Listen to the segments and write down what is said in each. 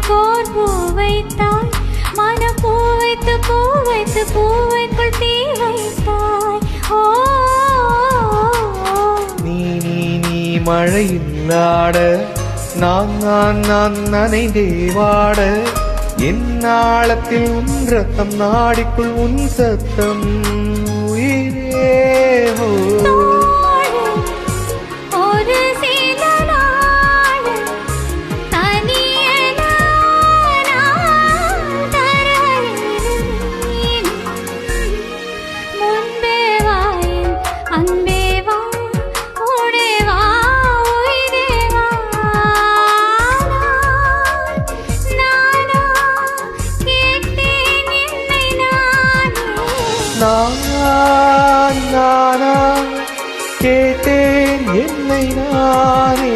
மனக்கோர் பூ வைத்தாய் மனப்பூ வைத்து பூ வைத்து பூவைக்குள் தீ வைத்தாய் ஓ நீ நீ நீ மழையில் ஆட நான் நான் நான் நனைந்தே வாட என் நாளத்தில் உன் ரத்தம் நாடிக்குள் உன் சத்தம் உயிரே ஹோ நான் நானா கேட்டேன் என்னை நானே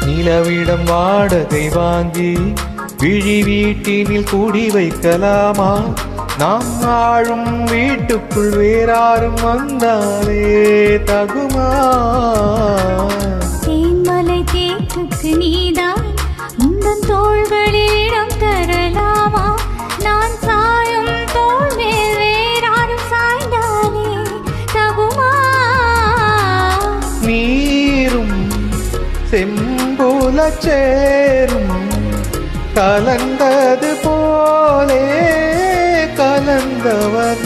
நிலவிடம் வாடகை வாங்கி விழி வீட்டினில் கூடி வைக்கலாமா நாம் வாழும் வீட்டுக்குள் வேறாரும் வந்தாலே தகுமா தேன்மலை தேற்றுக்கு நீதான் உந்தன் தோள்களிடம் தரலாமா நான் சாயும் தோள் மேல் வேறாரும் சாய்ந்தாலே தகுமா நீரும் செம்புல சேரும் கலந்தது போலே கலந்தவர்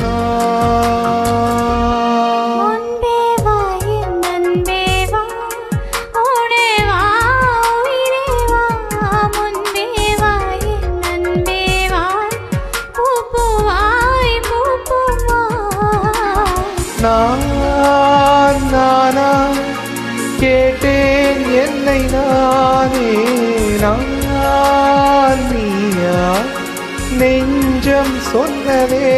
நான் நானா கேட்டேன் என்னை நானே நான் நீயா நெஞ்சம் சொன்னதே